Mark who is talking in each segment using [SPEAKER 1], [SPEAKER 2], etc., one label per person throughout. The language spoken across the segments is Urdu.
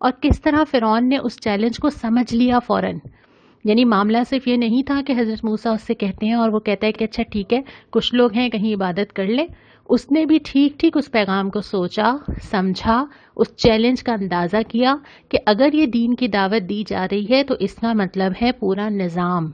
[SPEAKER 1] اور کس طرح فرعون نے اس چیلنج کو سمجھ لیا فوراً. یعنی معاملہ صرف یہ نہیں تھا کہ حضرت موسیٰ اس سے کہتے ہیں اور وہ کہتا ہے کہ اچھا ٹھیک ہے کچھ لوگ ہیں کہیں عبادت کر لے. اس نے بھی ٹھیک ٹھیک اس پیغام کو سوچا، سمجھا، اس چیلنج کا اندازہ کیا کہ اگر یہ دین کی دعوت دی جا رہی ہے تو اس کا مطلب ہے پورا نظام.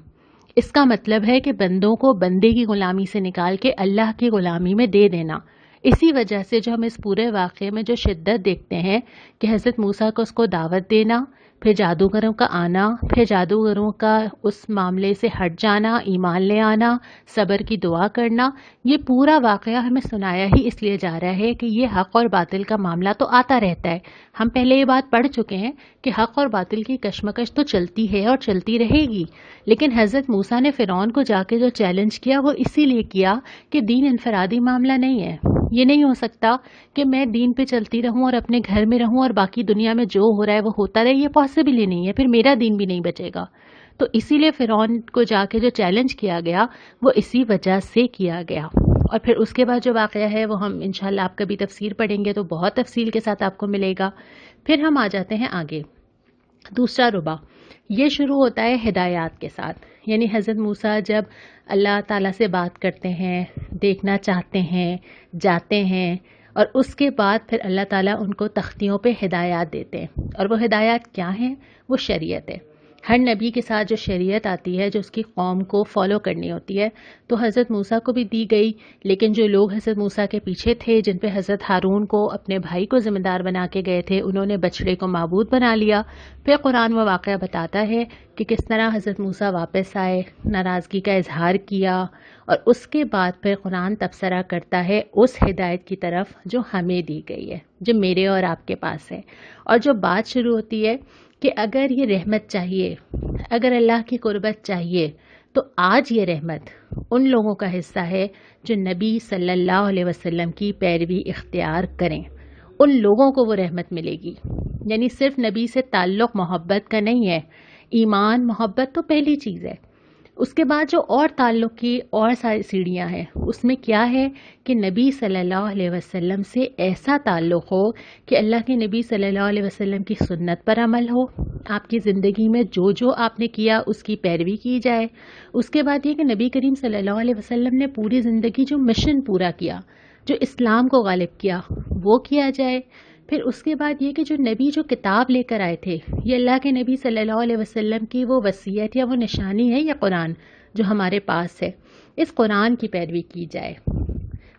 [SPEAKER 1] اس کا مطلب ہے کہ بندوں کو بندے کی غلامی سے نکال کے اللہ کی غلامی میں دے دینا. اسی وجہ سے جو ہم اس پورے واقعے میں جو شدت دیکھتے ہیں کہ حضرت موسیٰ کو اس کو دعوت دینا، پھر جادوگروں کا آنا، پھر جادوگروں کا اس معاملے سے ہٹ جانا، ایمان لے آنا، صبر کی دعا کرنا، یہ پورا واقعہ ہمیں سنایا ہی اس لیے جا رہا ہے کہ یہ حق اور باطل کا معاملہ تو آتا رہتا ہے. ہم پہلے یہ بات پڑھ چکے ہیں کہ حق اور باطل کی کشمکش تو چلتی ہے اور چلتی رہے گی، لیکن حضرت موسیٰ نے فرعون کو جا کے جو چیلنج کیا وہ اسی لیے کیا کہ دین انفرادی معاملہ نہیں ہے. یہ نہیں ہو سکتا کہ میں دین پہ چلتی رہوں اور اپنے گھر میں رہوں اور باقی دنیا میں جو ہو رہا ہے وہ ہوتا رہے. یہ پاسبل ہی نہیں ہے، پھر میرا دین بھی نہیں بچے گا. تو اسی لیے فرعون کو جا کے جو چیلنج کیا گیا وہ اسی وجہ سے کیا گیا. اور پھر اس کے بعد جو واقعہ ہے وہ ہم انشاءاللہ آپ کبھی تفسیر پڑھیں گے تو بہت تفصیل کے ساتھ آپ کو ملے گا. پھر ہم آ جاتے ہیں آگے. دوسرا ربع یہ شروع ہوتا ہے ہدایات کے ساتھ. یعنی حضرت موسیٰ جب اللہ تعالیٰ سے بات کرتے ہیں، دیکھنا چاہتے ہیں، جاتے ہیں، اور اس کے بعد پھر اللہ تعالیٰ ان کو تختیوں پہ ہدایات دیتے ہیں. اور وہ ہدایات کیا ہیں؟ وہ شریعت ہے. ہر نبی کے ساتھ جو شریعت آتی ہے جو اس کی قوم کو فالو کرنی ہوتی ہے تو حضرت موسیٰ کو بھی دی گئی، لیکن جو لوگ حضرت موسیٰ کے پیچھے تھے جن پہ حضرت ہارون کو اپنے بھائی کو ذمہ دار بنا کے گئے تھے انہوں نے بچڑے کو معبود بنا لیا. پھر قرآن وہ واقعہ بتاتا ہے کہ کس طرح حضرت موسیٰ واپس آئے، ناراضگی کا اظہار کیا، اور اس کے بعد پھر قرآن تبصرہ کرتا ہے اس ہدایت کی طرف جو ہمیں دی گئی ہے، جو میرے اور آپ کے پاس ہے. اور جو بات شروع ہوتی ہے کہ اگر یہ رحمت چاہیے، اگر اللہ کی قربت چاہیے تو آج یہ رحمت ان لوگوں کا حصہ ہے جو نبی صلی اللہ علیہ وسلم کی پیروی اختیار کریں. ان لوگوں کو وہ رحمت ملے گی. یعنی صرف نبی سے تعلق محبت کا نہیں ہے. ایمان محبت تو پہلی چیز ہے، اس کے بعد جو اور تعلق کی اور ساری سیڑھیاں ہیں اس میں کیا ہے کہ نبی صلی اللہ علیہ وسلم سے ایسا تعلق ہو کہ اللہ کے نبی صلی اللہ علیہ وسلم کی سنت پر عمل ہو، آپ کی زندگی میں جو جو آپ نے کیا اس کی پیروی کی جائے. اس کے بعد یہ کہ نبی کریم صلی اللہ علیہ وسلم نے پوری زندگی جو مشن پورا کیا، جو اسلام کو غالب کیا، وہ کیا جائے. پھر اس کے بعد یہ کہ جو نبی جو کتاب لے کر آئے تھے، یہ اللہ کے نبی صلی اللہ علیہ وسلم کی وہ وصیت یا وہ نشانی ہے، یہ قرآن جو ہمارے پاس ہے، اس قرآن کی پیروی کی جائے.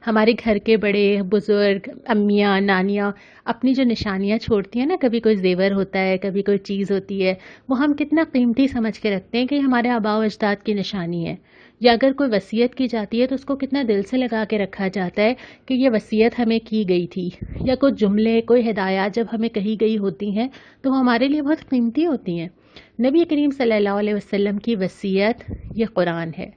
[SPEAKER 1] ہمارے گھر کے بڑے بزرگ، امیاں، نانیاں اپنی جو نشانیاں چھوڑتی ہیں نا، کبھی کوئی زیور ہوتا ہے، کبھی کوئی چیز ہوتی ہے، وہ ہم کتنا قیمتی سمجھ کے رکھتے ہیں کہ ہمارے آباء و اجداد کی نشانی ہے. یا اگر کوئی وصیت کی جاتی ہے تو اس کو کتنا دل سے لگا کے رکھا جاتا ہے کہ یہ وصیت ہمیں کی گئی تھی. یا کوئی جملے، کوئی ہدایات جب ہمیں کہی گئی ہوتی ہیں تو وہ ہمارے لیے بہت قیمتی ہوتی ہیں. نبی کریم صلی اللہ علیہ وسلم کی وصیت یہ قرآن ہے.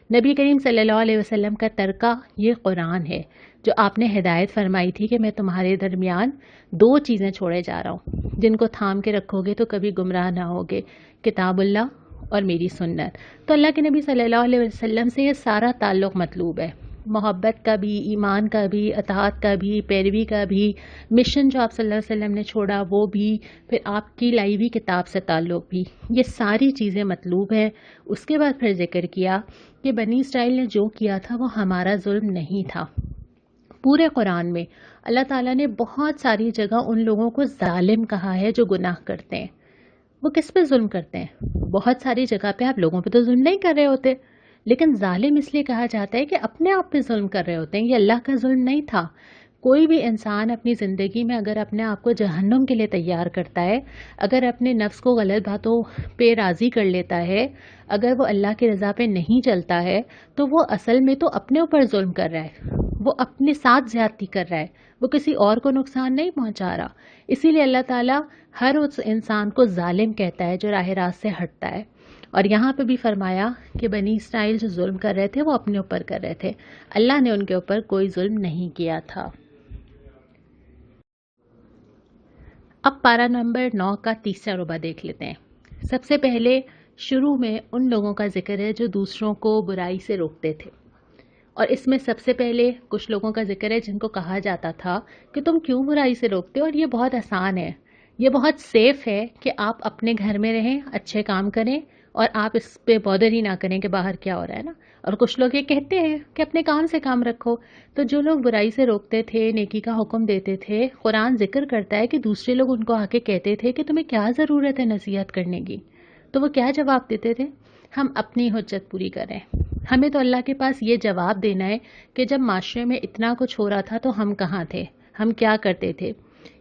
[SPEAKER 1] نبی کریم صلی اللہ علیہ وسلم کا ترکہ یہ قرآن ہے، جو آپ نے ہدایت فرمائی تھی کہ میں تمہارے درمیان دو چیزیں چھوڑے جا رہا ہوں جن کو تھام کے رکھو گے تو کبھی گمراہ نہ ہوگے، کتاب اللہ اور میری سنت. تو اللہ کے نبی صلی اللہ علیہ وسلم سے یہ سارا تعلق مطلوب ہے، محبت کا بھی، ایمان کا بھی، اطاعت کا بھی، پیروی کا بھی، مشن جو آپ صلی اللہ علیہ وسلم نے چھوڑا وہ بھی، پھر آپ کی لائی ہوئی کتاب سے تعلق بھی، یہ ساری چیزیں مطلوب ہیں. اس کے بعد پھر ذکر کیا کہ بنی اسرائیل نے جو کیا تھا وہ ہمارا ظلم نہیں تھا. پورے قرآن میں اللہ تعالیٰ نے بہت ساری جگہ ان لوگوں کو ظالم کہا ہے جو گناہ کرتے ہیں. وہ کس پہ ظلم کرتے ہیں؟ بہت ساری جگہ پہ آپ لوگوں پہ تو ظلم نہیں کر رہے ہوتے، لیکن ظالم اس لیے کہا جاتا ہے کہ اپنے آپ پہ ظلم کر رہے ہوتے ہیں. یہ اللہ کا ظلم نہیں تھا. کوئی بھی انسان اپنی زندگی میں اگر اپنے آپ کو جہنم کے لیے تیار کرتا ہے، اگر اپنے نفس کو غلط باتوں پہ راضی کر لیتا ہے، اگر وہ اللہ کی رضا پہ نہیں چلتا ہے تو وہ اصل میں تو اپنے اوپر ظلم کر رہا ہے، وہ اپنے ساتھ زیادتی کر رہا ہے، وہ کسی اور کو نقصان نہیں پہنچا رہا. اسی لیے اللہ تعالیٰ ہر اس انسان کو ظالم کہتا ہے جو راہ راست سے ہٹتا ہے. اور یہاں پہ بھی فرمایا کہ بنی اسرائیل جو ظلم کر رہے تھے وہ اپنے اوپر کر رہے تھے، اللہ نے ان کے اوپر کوئی ظلم نہیں کیا تھا. اب پارہ نمبر 9 کا تیسرا ربع دیکھ لیتے ہیں. سب سے پہلے شروع میں ان لوگوں کا ذکر ہے جو دوسروں کو برائی سے روکتے تھے، اور اس میں سب سے پہلے کچھ لوگوں کا ذکر ہے جن کو کہا جاتا تھا کہ تم کیوں برائی سے روکتے ہو، اور یہ بہت آسان ہے یہ بہت سیف ہے کہ آپ اپنے گھر میں رہیں، اچھے کام کریں اور آپ اس پہ بودر ہی نہ کریں کہ باہر کیا ہو رہا ہے نا. اور کچھ لوگ یہ کہتے ہیں کہ اپنے کام سے کام رکھو. تو جو لوگ برائی سے روکتے تھے، نیکی کا حکم دیتے تھے، قرآن ذکر کرتا ہے کہ دوسرے لوگ ان کو آ کے کہتے تھے کہ تمہیں کیا ضرورت ہے نصیحت کرنے کی، تو وہ کیا جواب دیتے تھے؟ ہم اپنی حجت پوری کریں. ہمیں تو اللہ کے پاس یہ جواب دینا ہے کہ جب معاشرے میں اتنا کچھ ہو رہا تھا تو ہم کہاں تھے، ہم کیا کرتے تھے.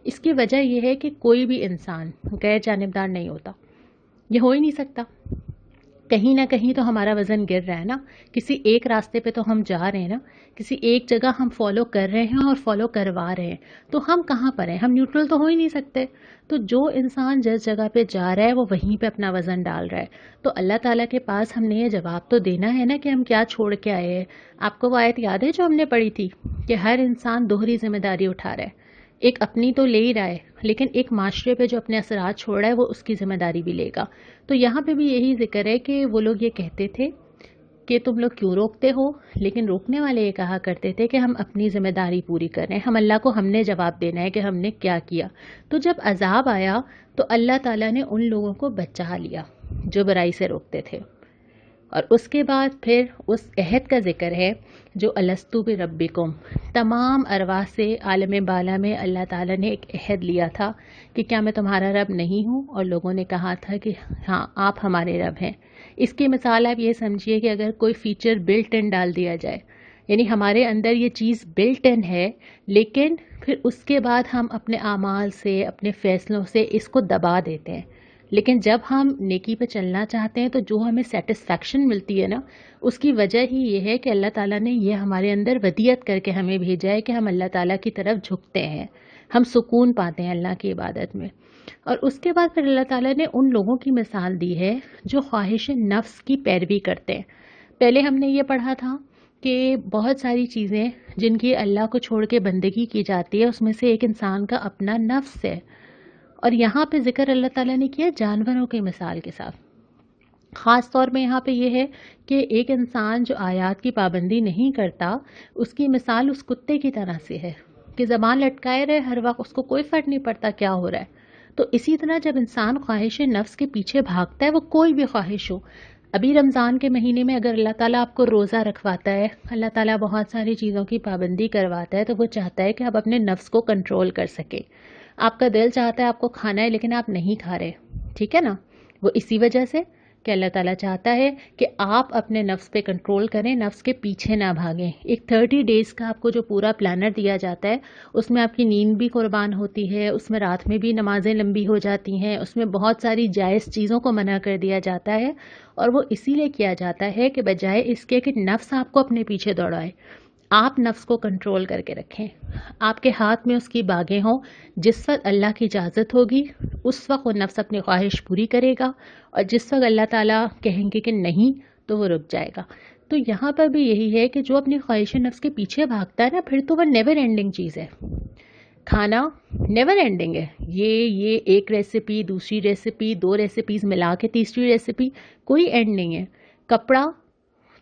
[SPEAKER 1] اس کی وجہ یہ ہے کہ کوئی بھی انسان غیر جانبدار نہیں ہوتا، یہ ہو ہی نہیں سکتا. کہیں نہ کہیں تو ہمارا وزن گر رہا ہے نا، کسی ایک راستے پہ تو ہم جا رہے ہیں نا، کسی ایک جگہ ہم فالو کر رہے ہیں اور فالو کروا رہے ہیں. تو ہم کہاں پر ہیں؟ ہم نیوٹرل تو ہو ہی نہیں سکتے. تو جو انسان جس جگہ پہ جا رہا ہے وہ وہیں پہ اپنا وزن ڈال رہا ہے. تو اللہ تعالیٰ کے پاس ہم نے یہ جواب تو دینا ہے نا کہ ہم کیا چھوڑ کے آئے ہیں. آپ کو وہ آیت یاد ہے جو ہم نے پڑھی تھی کہ ہر انسان دوہری ذمہ داری اٹھا رہا ہے. ایک اپنی تو لے ہی رہا ہے لیکن ایک معاشرے پہ جو اپنے اثرات چھوڑ رہا ہے وہ اس کی ذمہ داری بھی لے گا. تو یہاں پہ بھی یہی ذکر ہے کہ وہ لوگ یہ کہتے تھے کہ تم لوگ کیوں روکتے ہو، لیکن روکنے والے یہ کہا کرتے تھے کہ ہم اپنی ذمہ داری پوری کریں، ہم اللہ کو ہم نے جواب دینا ہے کہ ہم نے کیا کیا. تو جب عذاب آیا تو اللہ تعالیٰ نے ان لوگوں کو بچا لیا جو برائی سے روکتے تھے. اور اس کے بعد پھر اس عہد کا ذکر ہے جو الستو بربکم، تمام ارواح سے عالم بالا میں اللہ تعالیٰ نے ایک عہد لیا تھا کہ کیا میں تمہارا رب نہیں ہوں، اور لوگوں نے کہا تھا کہ ہاں آپ ہمارے رب ہیں. اس کی مثال آپ یہ سمجھیے کہ اگر کوئی فیچر بلٹ ان ڈال دیا جائے، یعنی ہمارے اندر یہ چیز بلٹ ان ہے لیکن پھر اس کے بعد ہم اپنے اعمال سے، اپنے فیصلوں سے اس کو دبا دیتے ہیں. لیکن جب ہم نیکی پہ چلنا چاہتے ہیں تو جو ہمیں سیٹسفیکشن ملتی ہے نا، اس کی وجہ ہی یہ ہے کہ اللہ تعالیٰ نے یہ ہمارے اندر ودیت کر کے ہمیں بھیجا ہے کہ ہم اللہ تعالیٰ کی طرف جھکتے ہیں، ہم سکون پاتے ہیں اللہ کی عبادت میں. اور اس کے بعد پھر اللہ تعالیٰ نے ان لوگوں کی مثال دی ہے جو خواہش نفس کی پیروی کرتے ہیں. پہلے ہم نے یہ پڑھا تھا کہ بہت ساری چیزیں جن کی اللہ کو چھوڑ کے بندگی کی جاتی ہے اس میں سے ایک انسان کا اپنا نفس ہے. اور یہاں پہ ذکر اللہ تعالیٰ نے کیا جانوروں کی مثال کے ساتھ. خاص طور پہ یہاں پہ یہ ہے کہ ایک انسان جو آیات کی پابندی نہیں کرتا اس کی مثال اس کتے کی طرح سے ہے کہ زبان لٹکائے رہے ہر وقت، اس کو کوئی فرق نہیں پڑتا کیا ہو رہا ہے. تو اسی طرح جب انسان خواہش نفس کے پیچھے بھاگتا ہے، وہ کوئی بھی خواہش ہو. ابھی رمضان کے مہینے میں اگر اللہ تعالیٰ آپ کو روزہ رکھواتا ہے، اللہ تعالیٰ بہت ساری چیزوں کی پابندی کرواتا ہے، تو وہ چاہتا ہے کہ آپ اپنے نفس کو کنٹرول کر سکیں. آپ کا دل چاہتا ہے آپ کو کھانا ہے لیکن آپ نہیں کھا رہے، ٹھیک ہے نا. وہ اسی وجہ سے کہ اللہ تعالیٰ چاہتا ہے کہ آپ اپنے نفس پہ کنٹرول کریں، نفس کے پیچھے نہ بھاگیں. ایک 30 ڈیز کا آپ کو جو پورا پلانر دیا جاتا ہے اس میں آپ کی نیند بھی قربان ہوتی ہے، اس میں رات میں بھی نمازیں لمبی ہو جاتی ہیں، اس میں بہت ساری جائز چیزوں کو منع کر دیا جاتا ہے. اور وہ اسی لیے کیا جاتا ہے کہ بجائے اس کے کہ نفس آپ کو اپنے پیچھے دوڑائے، آپ نفس کو کنٹرول کر کے رکھیں. آپ کے ہاتھ میں اس کی باغیں ہوں. جس وقت اللہ کی اجازت ہوگی اس وقت وہ نفس اپنی خواہش پوری کرے گا، اور جس وقت اللہ تعالیٰ کہیں گے کہ نہیں تو وہ رک جائے گا. تو یہاں پر بھی یہی ہے کہ جو اپنی خواہش نفس کے پیچھے بھاگتا ہے نا، پھر تو وہ نیور اینڈنگ چیز ہے. کھانا نیور اینڈنگ ہے، یہ ایک ریسیپی، دوسری ریسیپی، 2 ریسیپیز ملا کے تیسری ریسیپی، کوئی اینڈ نہیں ہے. کپڑا،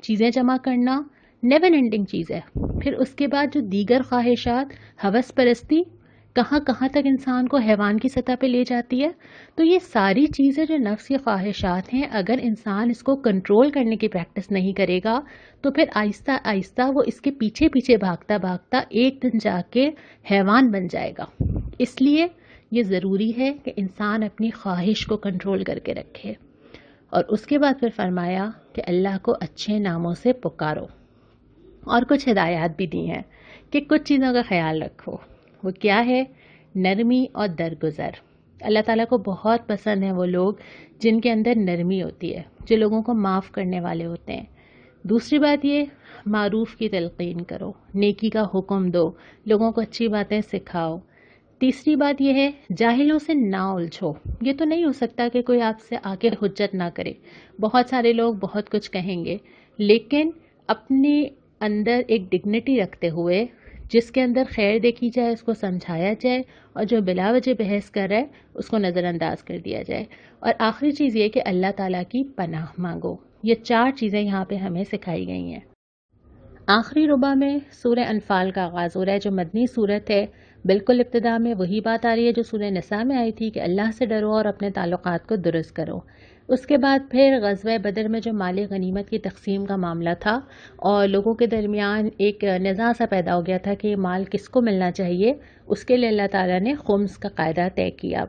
[SPEAKER 1] چیزیں جمع کرنا نیور اینڈنگ چیز ہے. پھر اس کے بعد جو دیگر خواہشات، ہوس پرستی، کہاں کہاں تک انسان کو حیوان کی سطح پہ لے جاتی ہے. تو یہ ساری چیزیں جو نفس کی خواہشات ہیں، اگر انسان اس کو کنٹرول کرنے کی پریکٹس نہیں کرے گا تو پھر آہستہ آہستہ وہ اس کے پیچھے پیچھے بھاگتا بھاگتا ایک دن جا کے حیوان بن جائے گا. اس لیے یہ ضروری ہے کہ انسان اپنی خواہش کو کنٹرول کر کے رکھے. اور اس کے بعد پھر فرمایا کہ اللہ کو اچھے ناموں سے پکارو، اور کچھ ہدایات بھی دی ہیں کہ کچھ چیزوں کا خیال رکھو. وہ کیا ہے؟ نرمی اور درگزر. اللہ تعالیٰ کو بہت پسند ہیں وہ لوگ جن کے اندر نرمی ہوتی ہے، جو لوگوں کو معاف کرنے والے ہوتے ہیں. دوسری بات یہ، معروف کی تلقین کرو، نیکی کا حکم دو، لوگوں کو اچھی باتیں سکھاؤ. تیسری بات یہ ہے جاہلوں سے نہ الجھو. یہ تو نہیں ہو سکتا کہ کوئی آپ سے آ کے حجت نہ کرے. بہت سارے لوگ بہت کچھ کہیں گے، لیکن اپنے اندر ایک ڈگنیٹی رکھتے ہوئے جس کے اندر خیر دیکھی جائے اس کو سمجھایا جائے، اور جو بلا وجہ بحث کر رہا ہے اس کو نظر انداز کر دیا جائے. اور آخری چیز یہ کہ اللہ تعالیٰ کی پناہ مانگو. یہ 4 چیزیں یہاں پہ ہمیں سکھائی گئی ہیں. آخری ربع میں سورہ انفال کا آغاز ہو رہا ہے جو مدنی صورت ہے. بالکل ابتدا میں وہی بات آ رہی ہے جو سورہ نساء میں آئی تھی کہ اللہ سے ڈرو اور اپنے تعلقات کو درست کرو۔ اس کے بعد پھر غزوہ بدر میں جو مال غنیمت کی تقسیم کا معاملہ تھا اور لوگوں کے درمیان ایک نزاع سا پیدا ہو گیا تھا کہ یہ مال کس کو ملنا چاہیے، اس کے لیے اللہ تعالیٰ نے خمس کا قاعدہ طے کیا۔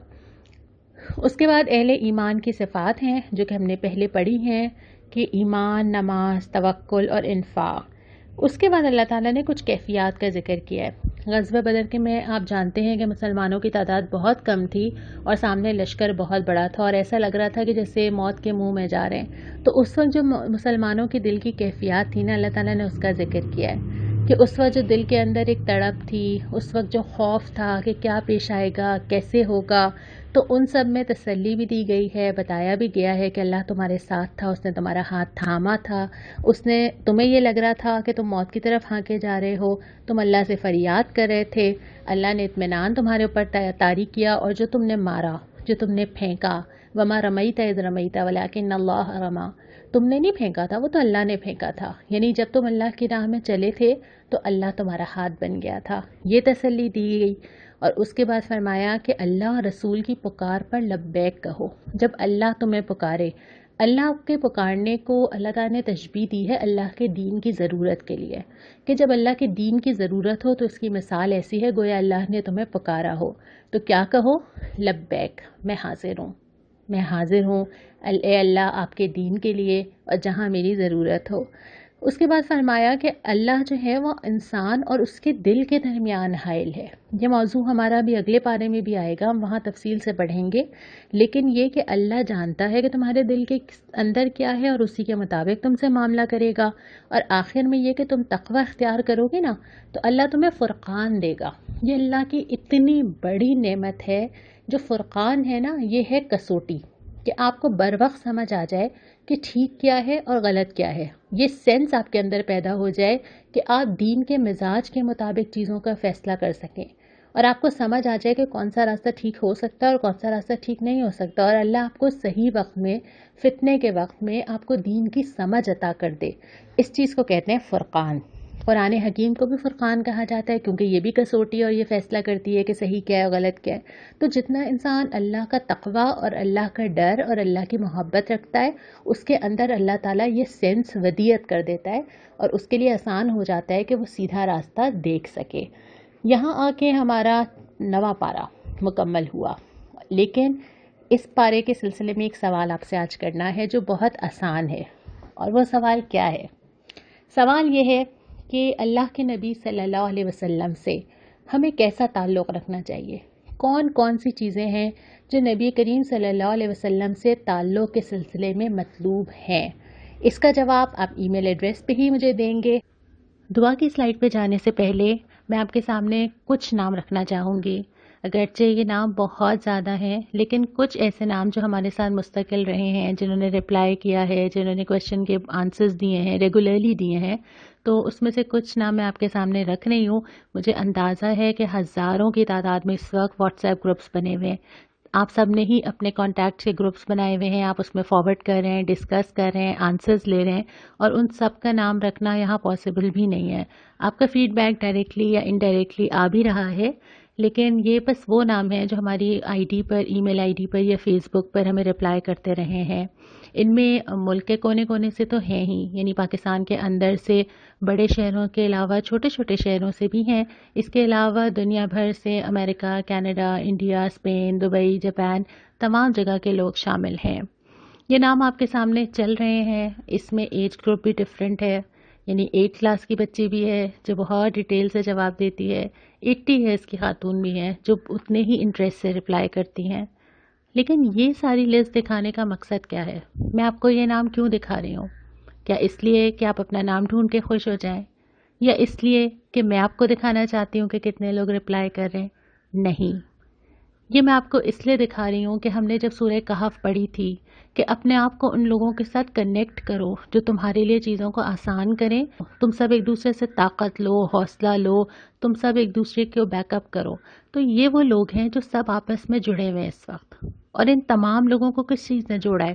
[SPEAKER 1] اس کے بعد اہل ایمان کی صفات ہیں جو کہ ہم نے پہلے پڑھی ہیں کہ ایمان، نماز، توکل اور انفاق۔ اس کے بعد اللہ تعالیٰ نے کچھ کیفیات کا ذکر کیا ہے۔ غزوہ بدر کے میں آپ جانتے ہیں کہ مسلمانوں کی تعداد بہت کم تھی اور سامنے لشکر بہت بڑا تھا اور ایسا لگ رہا تھا کہ جیسے موت کے منہ میں جا رہے ہیں۔ تو اس وقت جو مسلمانوں کی دل کی کیفیات تھی نا، اللہ تعالیٰ نے اس کا ذکر کیا ہے کہ اس وقت جو دل کے اندر ایک تڑپ تھی، اس وقت جو خوف تھا کہ کیا پیش آئے گا، کیسے ہوگا، تو ان سب میں تسلی بھی دی گئی ہے، بتایا بھی گیا ہے کہ اللہ تمہارے ساتھ تھا، اس نے تمہارا ہاتھ تھاما تھا، اس نے تمہیں یہ لگ رہا تھا کہ تم موت کی طرف ہانکے جا رہے ہو، تم اللہ سے فریاد کر رہے تھے، اللہ نے اطمینان تمہارے اوپر طاری کیا، اور جو تم نے مارا، جو تم نے پھینکا، وما رمیت اذ رمیت ولکن اللہ رمی، تم نے نہیں پھینکا تھا، وہ تو اللہ نے پھینکا تھا، یعنی جب تم اللہ کی راہ میں چلے تھے تو اللہ تمہارا ہاتھ بن گیا تھا، یہ تسلی دی گئی۔ اور اس کے بعد فرمایا کہ اللہ رسول کی پکار پر لبیک کہو۔ جب اللہ تمہیں پکارے، اللہ کے پکارنے کو اللہ تعالیٰ نے تشبیہ دی ہے اللہ کے دین کی ضرورت کے لیے، کہ جب اللہ کے دین کی ضرورت ہو تو اس کی مثال ایسی ہے گویا اللہ نے تمہیں پکارا ہو، تو کیا کہو؟ لبیک، میں حاضر ہوں، میں حاضر ہوں اے اللہ آپ کے دین کے لیے اور جہاں میری ضرورت ہو۔ اس کے بعد فرمایا کہ اللہ جو ہے وہ انسان اور اس کے دل کے درمیان حائل ہے۔ یہ موضوع ہمارا بھی اگلے پارے میں بھی آئے گا، ہم وہاں تفصیل سے پڑھیں گے، لیکن یہ کہ اللہ جانتا ہے کہ تمہارے دل کے اندر کیا ہے اور اسی کے مطابق تم سے معاملہ کرے گا، اور آخر میں یہ کہ تم تقوی اختیار کرو گے نا تو اللہ تمہیں فرقان دے گا۔ یہ اللہ کی اتنی بڑی نعمت ہے، جو فرقان ہے نا، یہ ہے کسوٹی، کہ آپ کو بر وقت سمجھ آ جائے کہ ٹھیک کیا ہے اور غلط کیا ہے، یہ سینس آپ کے اندر پیدا ہو جائے کہ آپ دین کے مزاج کے مطابق چیزوں کا فیصلہ کر سکیں، اور آپ کو سمجھ آ جائے کہ کون سا راستہ ٹھیک ہو سکتا ہے اور کون سا راستہ ٹھیک نہیں ہو سکتا، اور اللہ آپ کو صحیح وقت میں، فتنے کے وقت میں آپ کو دین کی سمجھ عطا کر دے۔ اس چیز کو کہتے ہیں فرقان۔ قرآن حکیم کو بھی فرقان کہا جاتا ہے کیونکہ یہ بھی کسوٹی اور یہ فیصلہ کرتی ہے کہ صحیح کیا ہے اور غلط کیا ہے۔ تو جتنا انسان اللہ کا تقوی اور اللہ کا ڈر اور اللہ کی محبت رکھتا ہے، اس کے اندر اللہ تعالیٰ یہ سینس ودیت کر دیتا ہے اور اس کے لیے آسان ہو جاتا ہے کہ وہ سیدھا راستہ دیکھ سکے۔ یہاں آ کے ہمارا 9واں پارہ مکمل ہوا، لیکن اس پارے کے سلسلے میں ایک سوال آپ سے آج کرنا ہے جو بہت آسان ہے، اور وہ سوال کیا ہے؟ سوال یہ ہے کہ اللہ کے نبی صلی اللہ علیہ وسلم سے ہمیں کیسا تعلق رکھنا چاہیے؟ کون کون سی چیزیں ہیں جو نبی کریم صلی اللہ علیہ وسلم سے تعلق کے سلسلے میں مطلوب ہیں؟ اس کا جواب آپ ای میل ایڈریس پہ ہی مجھے دیں گے۔ دعا کی سلائیڈ پہ جانے سے پہلے میں آپ کے سامنے کچھ نام رکھنا چاہوں گی، اگرچہ یہ نام بہت زیادہ ہیں، لیکن کچھ ایسے نام جو ہمارے ساتھ مستقل رہے ہیں، جنہوں نے رپلائی کیا ہے، جنہوں نے کویشچن کے آنسرز دیے ہیں، ریگولرلی دیے ہیں، تو اس میں سے کچھ نام میں آپ کے سامنے رکھ رہی ہوں۔ مجھے اندازہ ہے کہ ہزاروں کی تعداد میں اس وقت واٹس ایپ گروپس بنے ہوئے ہیں، آپ سب نے ہی اپنے کانٹیکٹ کے گروپس بنائے ہوئے ہیں، آپ اس میں فارورڈ کر رہے ہیں، ڈسکس کر رہے ہیں، آنسرز لے رہے ہیں، اور ان سب کا نام رکھنا یہاں پاسبل بھی نہیں ہے۔ آپ کا فیڈ بیک ڈائریکٹلی یا انڈائریکٹلی آ بھی رہا ہے، لیکن یہ بس وہ نام ہیں جو ہماری I D per, E mile I D پر یا فیس بک پر ہمیں رپلائی کرتے رہے ہیں۔ ان میں ملک کے کونے کونے سے تو ہیں ہی، یعنی پاکستان کے اندر سے بڑے شہروں کے علاوہ چھوٹے چھوٹے شہروں سے بھی ہیں، اس کے علاوہ دنیا بھر سے امریکہ، Canada, India, Spain, Dubai, Japan, تمام جگہ کے لوگ شامل ہیں۔ یہ نام آپ کے سامنے چل رہے ہیں، اس میں ایج گروپ بھی ڈفرینٹ ہے، یعنی 8 کلاس کی بچی بھی ہے جو بہت ڈیٹیل سے جواب دیتی ہے، 80 ایئرس کی خاتون بھی ہیں جو اتنے ہی انٹرسٹ سے رپلائی کرتی ہیں۔ لیکن یہ ساری لسٹ دکھانے کا مقصد کیا ہے؟ میں آپ کو یہ نام کیوں دکھا رہی ہوں؟ کیا اس لیے کہ آپ اپنا نام ڈھونڈ کے خوش ہو جائیں، یا اس لیے کہ میں آپ کو دکھانا چاہتی ہوں کہ کتنے لوگ رپلائی کر رہے ہیں؟ نہیں، یہ میں آپ کو اس لیے دکھا رہی ہوں کہ ہم نے جب سورہ کہف پڑھی تھی کہ اپنے آپ کو ان لوگوں کے ساتھ کنیکٹ کرو جو تمہارے لیے چیزوں کو آسان کریں، تم سب ایک دوسرے سے طاقت لو، حوصلہ لو، تم سب ایک دوسرے کو بیک اپ کرو، تو یہ وہ لوگ ہیں جو سب آپس میں جڑے ہوئے ہیں اس وقت۔ اور ان تمام لوگوں کو کس چیز نے جوڑا ہے؟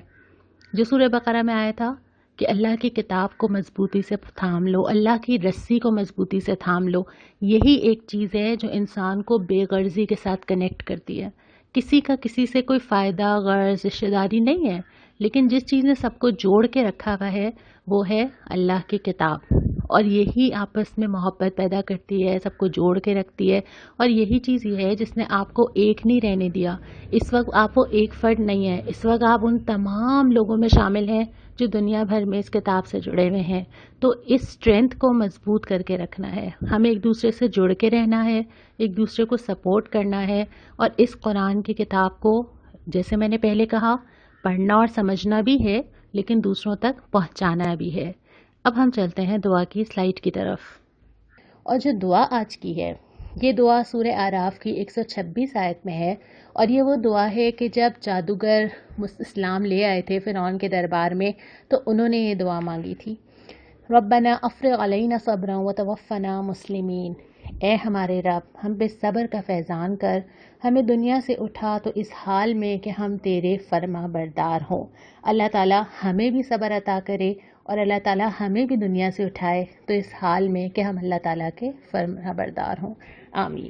[SPEAKER 1] جو سورہ بقرہ میں آیا تھا کہ اللہ کی کتاب کو مضبوطی سے تھام لو، اللہ کی رسی کو مضبوطی سے تھام لو. یہی ایک چیز ہے جو انسان کو بے غرضی کے ساتھ کنیکٹ کرتی ہے. کسی کا کسی سے کوئی فائدہ، غرض، رشتہ داری نہیں ہے، لیکن جس چیز نے سب کو جوڑ کے رکھا ہوا ہے وہ ہے اللہ کی کتاب. اور یہی آپس میں محبت پیدا کرتی ہے، سب کو جوڑ کے رکھتی ہے. اور یہی چیز یہ ہے جس نے آپ کو ایک نہیں رہنے دیا. اس وقت آپ وہ ایک فرد نہیں ہے، اس وقت آپ ان تمام لوگوں میں شامل ہیں جو دنیا بھر میں اس کتاب سے جڑے ہوئے ہیں. تو اس اسٹرینتھ کو مضبوط کر کے رکھنا ہے، ہمیں ایک دوسرے سے جڑ کے رہنا ہے، ایک دوسرے کو سپورٹ کرنا ہے. اور اس قرآن کی کتاب کو، جیسے میں نے پہلے کہا، پڑھنا اور سمجھنا بھی ہے لیکن دوسروں تک پہنچانا بھی ہے. اب ہم چلتے ہیں دعا کی سلائیڈ کی طرف. اور جو دعا آج کی ہے، یہ دعا سورہ اعراف کی 126 آیت میں ہے. اور یہ وہ دعا ہے کہ جب جادوگر اسلام لے آئے تھے فرعون کے دربار میں تو انہوں نے یہ دعا مانگی تھی، ربنا افرغ علینا صبرا وتوفنا مسلمین. اے ہمارے رب، ہم پہ صبر کا فیضان کر، ہمیں دنیا سے اٹھا تو اس حال میں کہ ہم تیرے فرما بردار ہوں. اللہ تعالیٰ ہمیں بھی صبر عطا کرے اور اللہ تعالیٰ ہمیں بھی دنیا سے اٹھائے تو اس حال میں کہ ہم اللہ تعالیٰ کے فرما بردار ہوں. آمین.